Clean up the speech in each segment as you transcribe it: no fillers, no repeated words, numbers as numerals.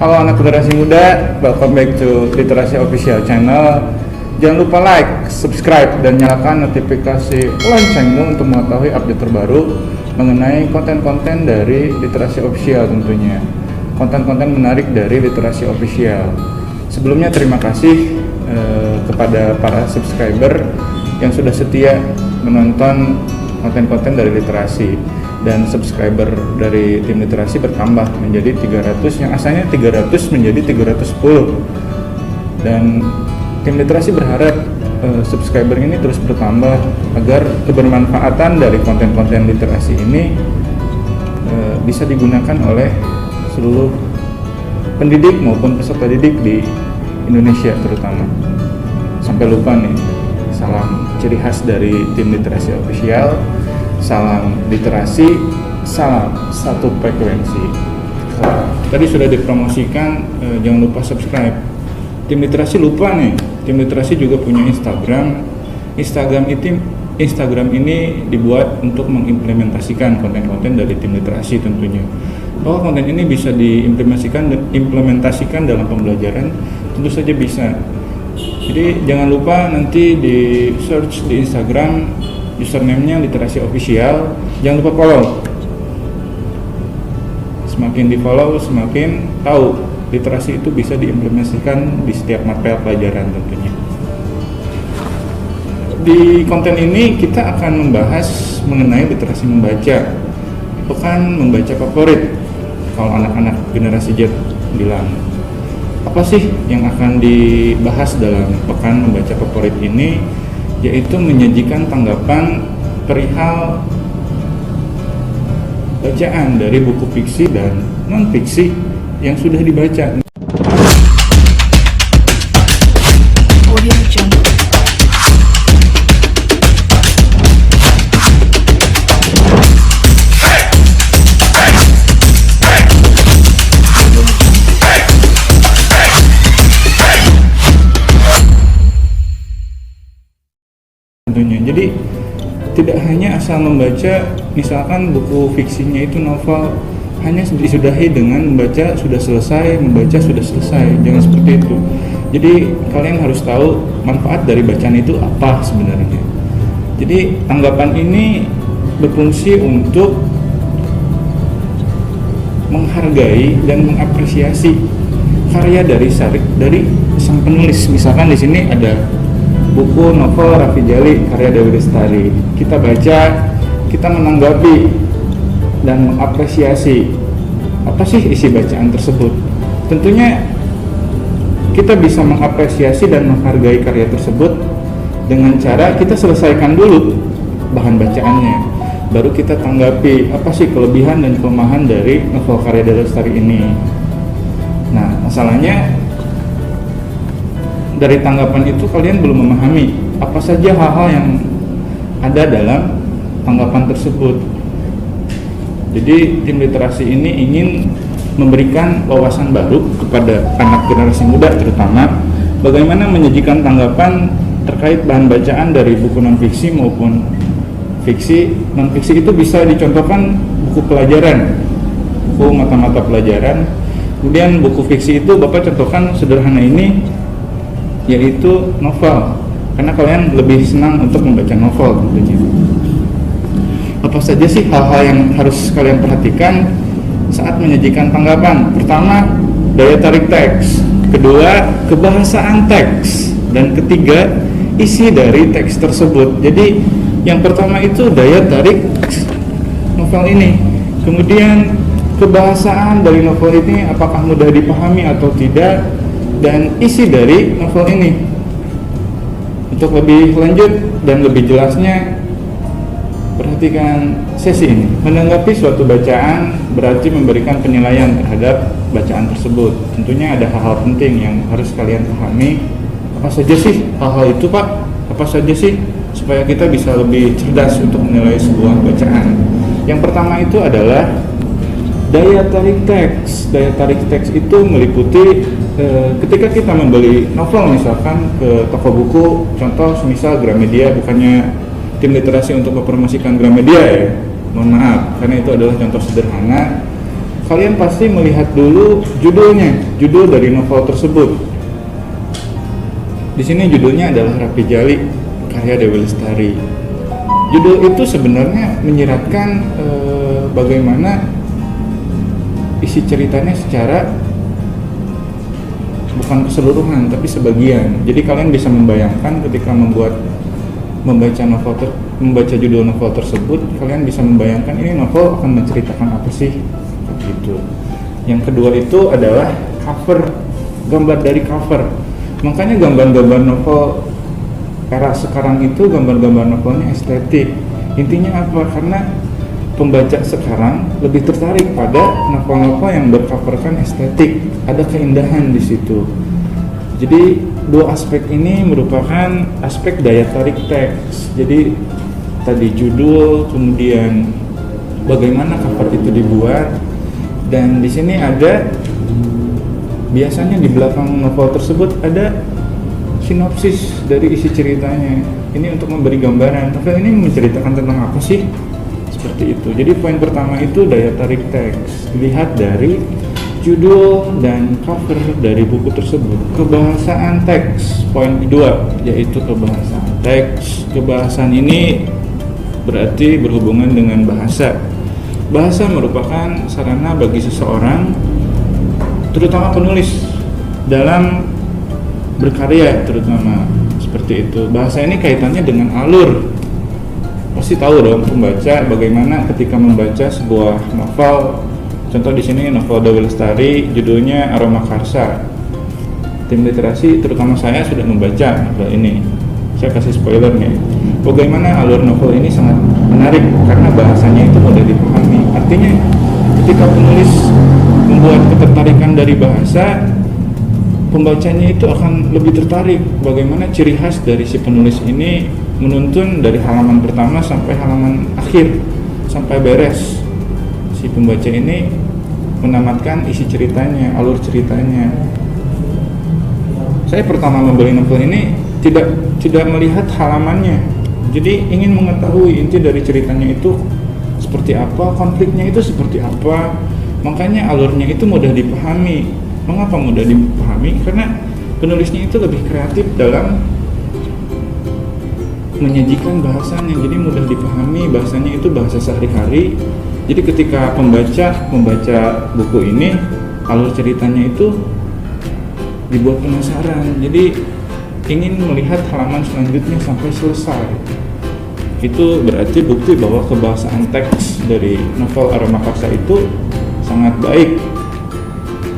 Halo anak generasi muda, welcome back to Literasi Official Channel. Jangan lupa like, subscribe, dan nyalakan notifikasi loncengmu untuk mengetahui update terbaru mengenai konten-konten dari Literasi Official tentunya. Konten-konten menarik dari Literasi Official. Sebelumnya terima kasih kepada para subscriber yang sudah setia menonton konten-konten dari literasi, dan subscriber dari tim literasi bertambah menjadi 300, yang asalnya 300 menjadi 310, dan tim literasi berharap subscriber ini terus bertambah agar kebermanfaatan dari konten-konten literasi ini bisa digunakan oleh seluruh pendidik maupun peserta didik di Indonesia terutama. Sampai lupa nih, salam ciri khas dari tim literasi official, salam literasi, salam satu frekuensi. Tadi sudah dipromosikan, jangan lupa subscribe. Tim literasi lupa nih, tim literasi juga punya Instagram. Instagram ini dibuat untuk mengimplementasikan konten-konten dari tim literasi tentunya. Bahwa konten ini bisa diimplementasikan dalam pembelajaran, tentu saja bisa. Jadi jangan lupa nanti di search di Instagram, username-nya Literasi Official. Jangan lupa follow. Semakin di follow, semakin tahu literasi itu bisa diimplementasikan di setiap mata pelajaran tentunya. Di konten ini kita akan membahas mengenai literasi membaca, pekan membaca favorit. Kalau anak-anak generasi Z bilang, apa sih yang akan dibahas dalam pekan membaca favorit ini? Yaitu menyajikan tanggapan perihal bacaan dari buku fiksi dan non-fiksi yang sudah dibaca. Tentunya. Jadi tidak hanya asal membaca, misalkan buku fiksinya itu novel, hanya disudahi dengan membaca sudah selesai, jangan seperti itu. Jadi kalian harus tahu manfaat dari bacaan itu apa sebenarnya. Jadi tanggapan ini berfungsi untuk menghargai dan mengapresiasi karya dari sang penulis. Misalkan di sini ada buku novel Raffi Djali karya Dewi Lestari. Kita baca, kita menanggapi dan mengapresiasi apa sih isi bacaan tersebut. Tentunya kita bisa mengapresiasi dan menghargai karya tersebut dengan cara kita selesaikan dulu bahan bacaannya, baru kita tanggapi apa sih kelebihan dan kelemahan dari novel karya Dewi Lestari ini. Nah, masalahnya dari tanggapan itu kalian belum memahami apa saja hal-hal yang ada dalam tanggapan tersebut. Jadi tim literasi ini ingin memberikan wawasan baru kepada anak generasi muda terutama, bagaimana menyajikan tanggapan terkait bahan bacaan dari buku non-fiksi maupun fiksi. Non-fiksi itu bisa dicontohkan buku pelajaran, buku mata-mata pelajaran. Kemudian buku fiksi itu Bapak contohkan sederhana ini, yaitu novel, karena kalian lebih senang untuk membaca novel tentunya. Apa saja sih hal-hal yang harus kalian perhatikan saat menyajikan tanggapan? Pertama, daya tarik teks. Kedua, kebahasaan teks. Dan ketiga, isi dari teks tersebut. Jadi yang pertama itu daya tarik novel ini. Kemudian kebahasaan dari novel ini apakah mudah dipahami atau tidak, dan isi dari novel ini. Untuk lebih lanjut dan lebih jelasnya, perhatikan sesi ini. Menanggapi suatu bacaan berarti memberikan penilaian terhadap bacaan tersebut. Tentunya ada hal-hal penting yang harus kalian pahami. Apa saja sih hal-hal itu, Pak? Apa saja sih supaya kita bisa lebih cerdas untuk menilai sebuah bacaan? Yang pertama itu adalah daya tarik teks. Daya tarik teks itu meliputi ketika kita membeli novel misalkan ke toko buku, contoh misal Gramedia, bukannya tim literasi untuk mempromosikan Gramedia ya, mohon maaf, karena itu adalah contoh sederhana. kalian pasti melihat dulu judulnya, judul dari novel tersebut. Di sini judulnya adalah Rapi Jali karya Dewi Lestari. Judul itu sebenarnya menyiratkan bagaimana isi ceritanya secara bukan keseluruhan tapi sebagian. Jadi kalian bisa membayangkan ketika membaca judul novel tersebut, kalian bisa membayangkan ini novel akan menceritakan apa sih gitu. Yang kedua itu adalah cover, gambar dari cover. Makanya gambar-gambar novel era sekarang itu gambar-gambar novelnya estetik. Intinya apa? Karena pembaca sekarang lebih tertarik pada novel-novel yang bercoverkan estetik, ada keindahan di situ. Jadi dua aspek ini merupakan aspek daya tarik teks. Jadi tadi judul, kemudian bagaimana cover itu dibuat, dan di sini ada biasanya di belakang novel tersebut ada sinopsis dari isi ceritanya. Ini untuk memberi gambaran novel ini menceritakan tentang apa sih, seperti itu. Jadi poin pertama itu daya tarik teks, dilihat dari judul dan cover dari buku tersebut. Kebahasaan teks, poin kedua, yaitu kebahasaan teks. Kebahasaan ini berarti berhubungan dengan bahasa. Bahasa merupakan sarana bagi seseorang, terutama penulis, dalam berkarya terutama seperti itu. Bahasa ini kaitannya dengan alur. Pasti tahu dong pembaca bagaimana ketika membaca sebuah novel. Contoh di sini novel Dewi Lestari, judulnya Aroma Karsa. Tim literasi terutama saya sudah membaca novel ini. Saya kasih spoiler nih. Bagaimana alur novel ini sangat menarik karena bahasanya itu mudah dipahami. Artinya ketika penulis membuat ketertarikan dari bahasa, pembacanya itu akan lebih tertarik bagaimana ciri khas dari si penulis ini menuntun dari halaman pertama sampai halaman akhir, sampai beres. Si pembaca ini menamatkan isi ceritanya, alur ceritanya. Saya pertama membeli novel ini tidak melihat halamannya, jadi ingin mengetahui inti dari ceritanya itu seperti apa, konfliknya itu seperti apa. Makanya alurnya itu mudah dipahami. Mengapa mudah dipahami? Karena penulisnya itu lebih kreatif dalam menyajikan bahasanya, jadi mudah dipahami. Bahasanya itu bahasa sehari-hari. Jadi ketika membaca buku ini, alur ceritanya itu dibuat penasaran. Jadi ingin melihat halaman selanjutnya sampai selesai. Itu berarti bukti bahwa kebahasaan teks dari novel Aroma Karsa itu sangat baik.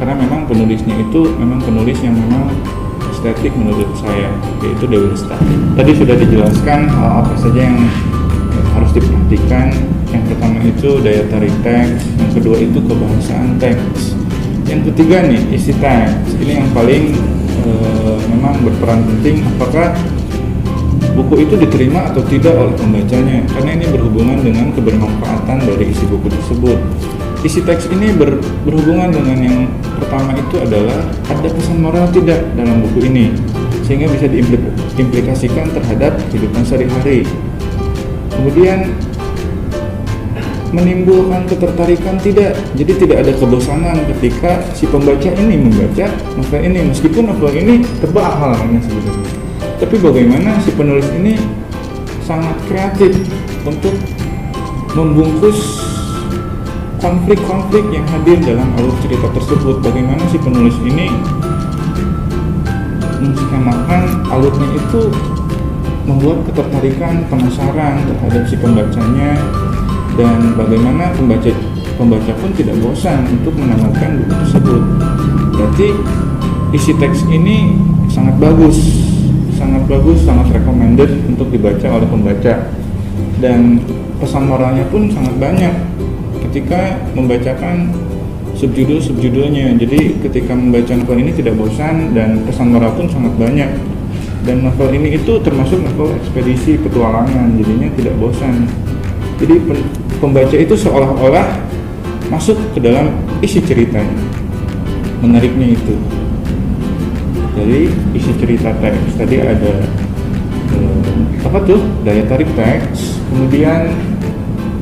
Karena memang penulisnya itu memang penulis yang memang estetik menurut saya, yaitu Dewi Lestari. Tadi sudah dijelaskan hal apa saja yang harus diperhatikan. Yang pertama itu daya tarik teks, yang kedua itu kebahasaan teks, yang ketiga nih isi teks. Ini yang paling memang berperan penting, apakah buku itu diterima atau tidak oleh pembacanya, karena ini berhubungan dengan kebermanfaatan dari isi buku tersebut. Isi teks ini berhubungan dengan yang pertama itu adalah ada pesan moral tidak dalam buku ini, sehingga bisa diimplikasikan terhadap kehidupan sehari-hari. Kemudian menimbulkan ketertarikan tidak, jadi tidak ada kebosanan ketika si pembaca ini membaca novel ini, meskipun novel ini tebal halamannya sebenarnya. Tapi bagaimana si penulis ini sangat kreatif untuk membungkus konflik-konflik yang hadir dalam alur cerita tersebut. Bagaimana si penulis ini menskemakan alurnya itu membuat ketertarikan, penasaran terhadap si pembacanya, dan bagaimana pembaca pun tidak bosan untuk menamatkan buku tersebut. Berarti isi teks ini sangat bagus, sangat recommended untuk dibaca oleh pembaca, dan pesan moralnya pun sangat banyak ketika membacakan subjudulnya. Jadi ketika membaca novel ini tidak bosan, dan pesan moral pun sangat banyak. Dan novel ini itu termasuk novel ekspedisi petualangan, jadinya tidak bosan. Jadi pembaca itu seolah-olah masuk ke dalam isi ceritanya. Menariknya itu. Jadi isi cerita teks tadi ada daya tarik teks, kemudian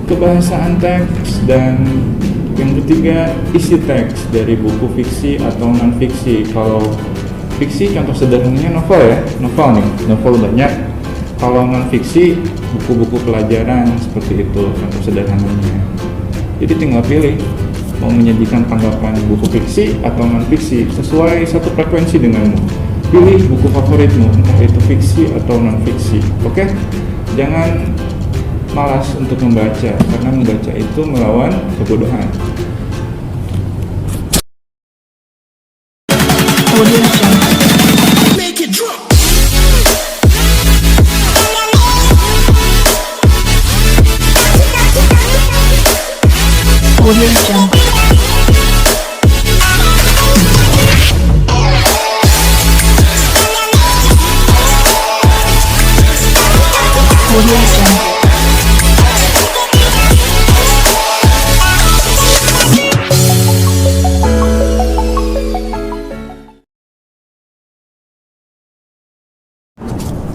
kebahasaan teks, dan Yang ketiga, isi teks dari buku fiksi atau non-fiksi. Kalau fiksi contoh sederhananya novel ya, novel banyak. Kalau non-fiksi, buku-buku pelajaran seperti itu contoh sederhananya. Jadi tinggal pilih mau menyajikan tanggapan buku fiksi atau non-fiksi sesuai satu frekuensi denganmu. Pilih buku favoritmu, entah itu fiksi atau non-fiksi. Oke? Jangan malas untuk membaca, karena membaca itu melawan kebodohan.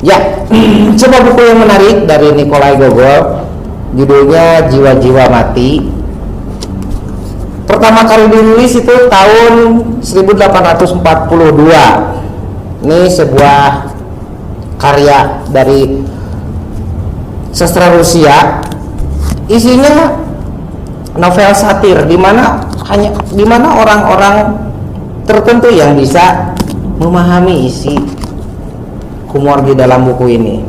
Ya, sebuah buku yang menarik dari Nikolai Gogol, judulnya Jiwa-Jiwa Mati. Pertama kali dirilis itu tahun 1842. Ini sebuah karya dari sastra Rusia. Isinya novel satir, di mana orang-orang tertentu yang bisa memahami isi humor di dalam buku ini.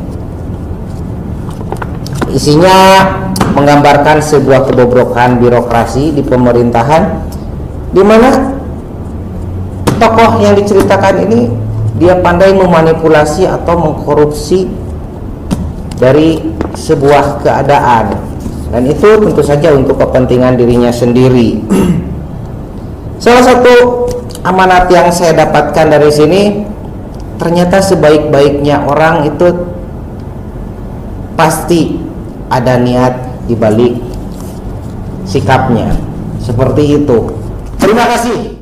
Isinya menggambarkan sebuah kebobrokan birokrasi di pemerintahan, di mana tokoh yang diceritakan ini dia pandai memanipulasi atau mengkorupsi dari sebuah keadaan, dan itu tentu saja untuk kepentingan dirinya sendiri. Salah satu amanat yang saya dapatkan dari sini, ternyata sebaik-baiknya orang itu pasti ada niat di balik sikapnya. Seperti itu. Terima kasih.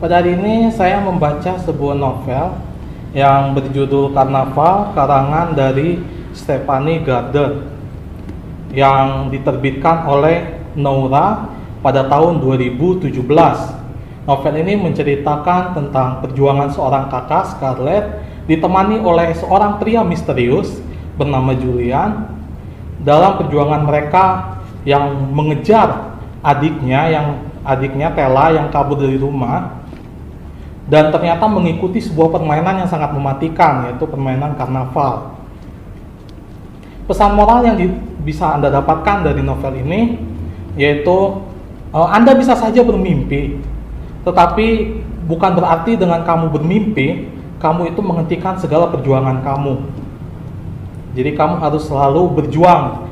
Pada hari ini saya membaca sebuah novel yang berjudul Karnaval, karangan dari Stephanie Gardner, yang diterbitkan oleh Noura pada tahun 2017. Novel ini menceritakan tentang perjuangan seorang kakak, Scarlett, ditemani oleh seorang pria misterius bernama Julian dalam perjuangan mereka yang mengejar adiknya Tella yang kabur dari rumah, dan ternyata mengikuti sebuah permainan yang sangat mematikan, yaitu permainan karnaval. Pesan moral yang bisa Anda dapatkan dari novel ini yaitu Anda bisa saja bermimpi, tetapi bukan berarti dengan kamu bermimpi, kamu itu menghentikan segala perjuangan kamu. Jadi kamu harus selalu berjuang